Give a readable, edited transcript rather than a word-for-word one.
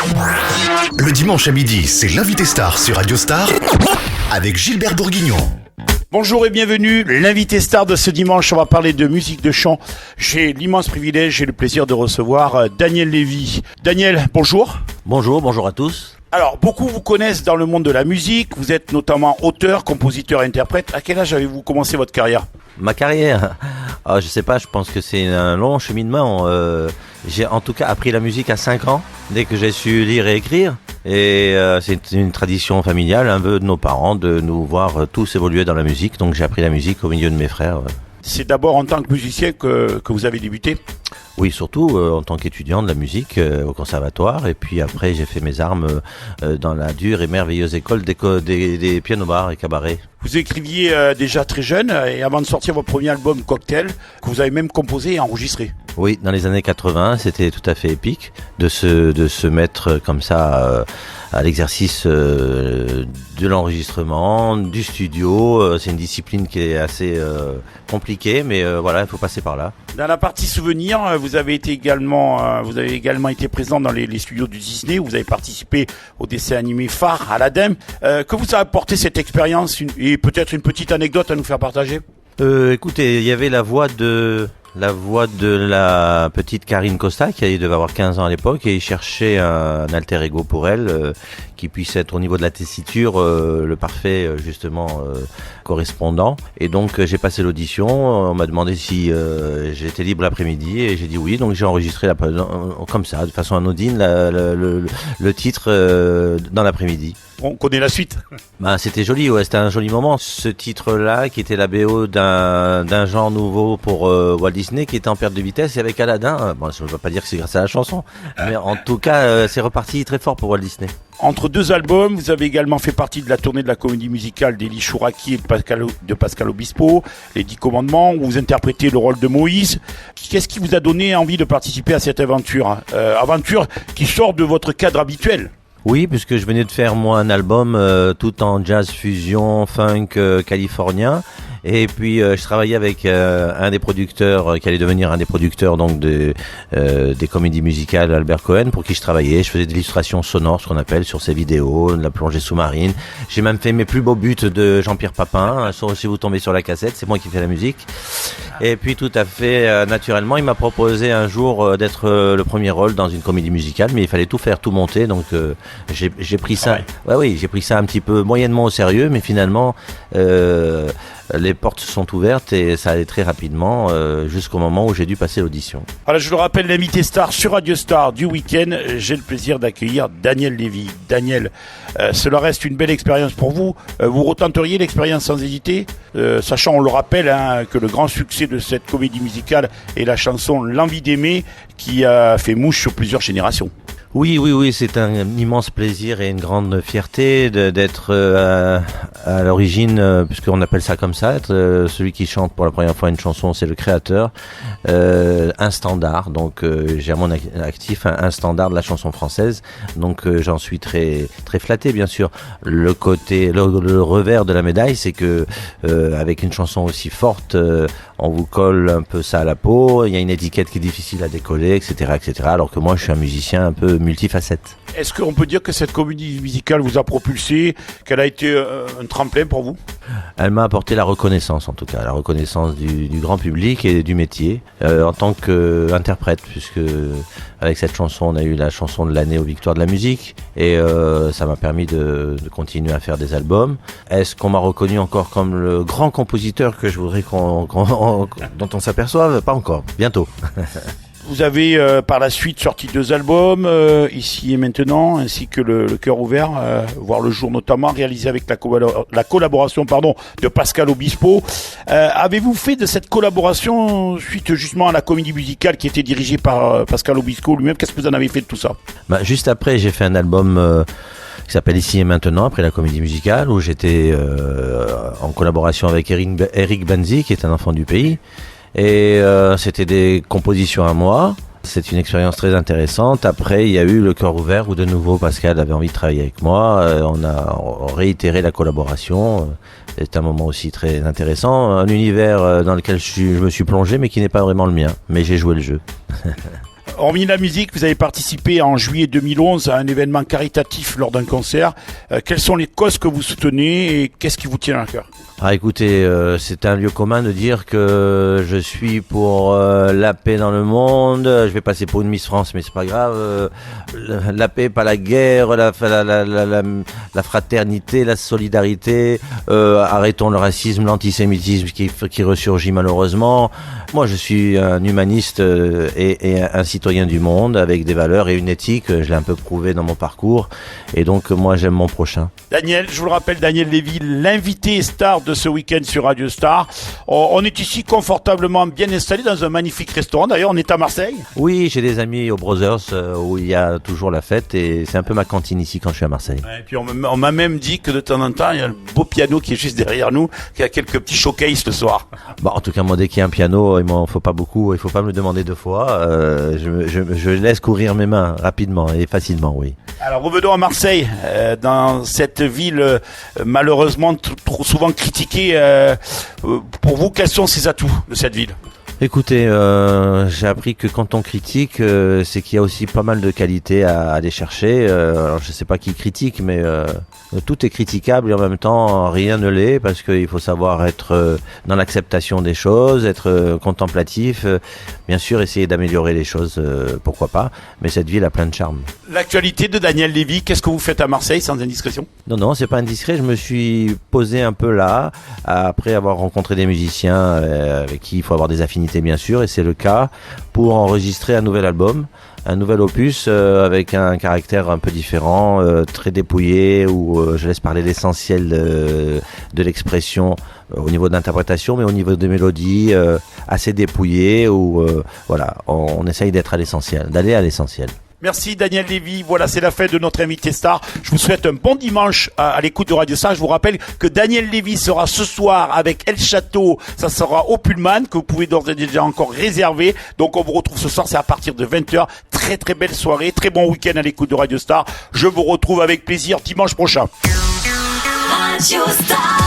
Le dimanche à midi, c'est l'invité star sur Radio Star avec Gilbert Bourguignon. Bonjour et bienvenue, l'invité star de ce dimanche, on va parler de musique de chant. J'ai l'immense privilège et le plaisir de recevoir Daniel Lévy. Daniel, bonjour. Bonjour à tous. Alors, beaucoup vous connaissent dans le monde de la musique, vous êtes notamment auteur, compositeur, interprète. À quel âge avez-vous commencé votre carrière ? Ma carrière, je sais pas, je pense que c'est un long cheminement. J'ai en tout cas appris la musique à 5 ans, dès que j'ai su lire et écrire. Et c'est une tradition familiale, un peu de nos parents, de nous voir tous évoluer dans la musique. Donc j'ai appris la musique au milieu de mes frères. C'est d'abord en tant que musicien que vous avez débuté ? Oui, surtout en tant qu'étudiant de la musique au conservatoire. Et puis après, j'ai fait mes armes dans la dure et merveilleuse école des pianos-bars et cabarets. Vous écriviez déjà très jeune, et avant de sortir votre premier album Cocktail, que vous avez même composé et enregistré. Oui, dans les années 80, c'était tout à fait épique de se mettre comme ça à l'exercice de l'enregistrement, du studio. C'est une discipline qui est assez compliquée, mais voilà, il faut passer par là. Dans la partie souvenir, vous avez également été présent dans les studios du Disney, où vous avez participé au dessin animé phare Aladdin. Que vous a apporté cette expérience et peut-être une petite anecdote à nous faire partager ? Écoutez, il y avait la voix de la petite Karine Costa, qui devait avoir 15 ans à l'époque, et il cherchait un alter ego pour elle, qui puisse être au niveau de la tessiture le parfait correspondant. Et donc j'ai passé l'audition, on m'a demandé si j'étais libre l'après-midi, et j'ai dit oui, donc j'ai enregistré comme ça, de façon anodine, le titre dans l'après-midi. On connaît la suite. C'était joli, ouais, c'était un joli moment. Ce titre-là, qui était la BO d'un genre nouveau pour Walt Disney, qui était en perte de vitesse, et avec Aladdin, je ne veux pas dire que c'est grâce à la chanson, mais en tout cas, c'est reparti très fort pour Walt Disney. Entre deux albums, vous avez également fait partie de la tournée de la comédie musicale d'Elie Chouraki et de Pascal Obispo, Les 10 Commandements, où vous interprétez le rôle de Moïse. Qu'est-ce qui vous a donné envie de participer à cette aventure ? Aventure qui sort de votre cadre habituel ? Oui, puisque je venais de faire moi un album tout en jazz fusion, funk californien. Et puis je travaillais avec un des producteurs qui allait devenir un des producteurs donc des comédies musicales, Albert Cohen, pour qui je travaillais. Je faisais de l'illustration sonore, ce qu'on appelle, sur ses vidéos, de la plongée sous-marine. J'ai même fait mes plus beaux buts de Jean-Pierre Papin. Si vous tombez sur la cassette, c'est moi qui fais la musique. Et puis tout à fait naturellement, il m'a proposé un jour d'être le premier rôle dans une comédie musicale, mais il fallait tout faire, tout monter. Donc j'ai pris ça. J'ai pris ça un petit peu moyennement au sérieux, mais finalement les portes se sont ouvertes et ça allait très rapidement jusqu'au moment où j'ai dû passer l'audition. Alors je le rappelle, l'invité star sur Radio Star du week-end, j'ai le plaisir d'accueillir Daniel Lévy. Daniel, cela reste une belle expérience pour vous. Vous retenteriez l'expérience sans hésiter, sachant, on le rappelle, que le grand succès de cette comédie musicale est la chanson L'envie d'aimer, qui a fait mouche sur plusieurs générations. Oui, c'est un immense plaisir et une grande fierté d'être à l'origine, puisqu'on appelle ça comme ça, être celui qui chante pour la première fois une chanson, c'est le créateur, un standard. Donc j'ai à mon actif un standard de la chanson française, donc j'en suis très très flatté, bien sûr. Le revers de la médaille, c'est que avec une chanson aussi forte, on vous colle un peu ça à la peau, il y a une étiquette qui est difficile à décoller, etc., alors que moi je suis un musicien un peu multifacette. Est-ce qu'on peut dire que cette comédie musicale vous a propulsé, qu'elle a été un tremplin pour vous ? Elle m'a apporté la reconnaissance, en tout cas, la reconnaissance du grand public et du métier, en tant qu'interprète, puisque avec cette chanson, on a eu la chanson de l'année aux Victoires de la musique, et ça m'a permis de continuer à faire des albums. Est-ce qu'on m'a reconnu encore comme le grand compositeur que je voudrais dont on s'aperçoive ? Pas encore, bientôt. Vous avez par la suite sorti 2 albums, Ici et Maintenant, ainsi que le Cœur Ouvert, voir le jour notamment, réalisé avec la collaboration de Pascal Obispo. Avez-vous fait de cette collaboration suite justement à la comédie musicale qui était dirigée par Pascal Obispo lui-même ? Qu'est-ce que vous en avez fait de tout ça ? Juste après, j'ai fait un album qui s'appelle Ici et Maintenant, après la comédie musicale, où j'étais en collaboration avec Eric Benzi, qui est un enfant du pays. Et c'était des compositions à moi. C'est une expérience très intéressante. Après, il y a eu le Cœur Ouvert, où de nouveau Pascal avait envie de travailler avec moi. On a réitéré la collaboration. C'est un moment aussi très intéressant. Un univers dans lequel je me suis plongé, mais qui n'est pas vraiment le mien. Mais j'ai joué le jeu. Hormis la musique, vous avez participé en juillet 2011 à un événement caritatif lors d'un concert. Quelles sont les causes que vous soutenez et qu'est-ce qui vous tient à cœur ? Ah, écoutez, c'est un lieu commun de dire que je suis pour la paix dans le monde. Je vais passer pour une Miss France, mais c'est pas grave. La paix, pas la guerre, la fraternité, la solidarité. Arrêtons le racisme, l'antisémitisme qui ressurgit malheureusement. Moi, je suis un humaniste et un citoyen du monde avec des valeurs et une éthique. Je l'ai un peu prouvé dans mon parcours. Et donc, moi, j'aime mon prochain. Daniel, je vous le rappelle, Daniel Lévy, l'invité star de ce week-end sur Radio Star. On est ici confortablement bien installé dans un magnifique restaurant. D'ailleurs, on est à Marseille. Oui, j'ai des amis au Brothers où il y a toujours la fête et c'est un peu ma cantine ici quand je suis à Marseille. Et puis on m'a même dit que de temps en temps, il y a le beau piano qui est juste derrière nous, qui a quelques petits showcases le soir. Bon, en tout cas, moi, dès qu'il y a un piano, il m'en faut pas beaucoup, il faut pas me le demander 2 fois. Je laisse courir mes mains rapidement et facilement, oui. Alors revenons à Marseille, dans cette ville malheureusement trop souvent critiquée. Pour vous, quels sont ses atouts de cette ville ? Écoutez, j'ai appris que quand on critique, c'est qu'il y a aussi pas mal de qualités à aller chercher. Alors je sais pas qui critique, mais tout est critiquable et en même temps rien ne l'est parce qu'il faut savoir être dans l'acceptation des choses, être contemplatif, bien sûr essayer d'améliorer les choses, pourquoi pas. Mais cette ville a plein de charme. L'actualité de Daniel Lévy, qu'est-ce que vous faites à Marseille sans indiscrétion ? Non, c'est pas indiscret. Je me suis posé un peu là après avoir rencontré des musiciens avec qui il faut avoir des affinités bien sûr, et c'est le cas pour enregistrer un nouvel album, un nouvel opus avec un caractère un peu différent, très dépouillé, où je laisse parler l'essentiel de l'expression au niveau de l'interprétation, mais au niveau des mélodies assez dépouillé, où voilà, on essaye d'être à l'essentiel, d'aller à l'essentiel. Merci Daniel Lévy, voilà c'est la fin de notre invité star. Je vous souhaite un bon dimanche à l'écoute de Radio Star. Je vous rappelle que Daniel Lévy sera ce soir avec El Château, ça sera au Pullman, que vous pouvez d'ores et déjà encore réserver. Donc on vous retrouve ce soir, c'est à partir de 20h. Très très belle soirée, très bon week-end à l'écoute de Radio Star. Je vous retrouve avec plaisir dimanche prochain. Radio Star.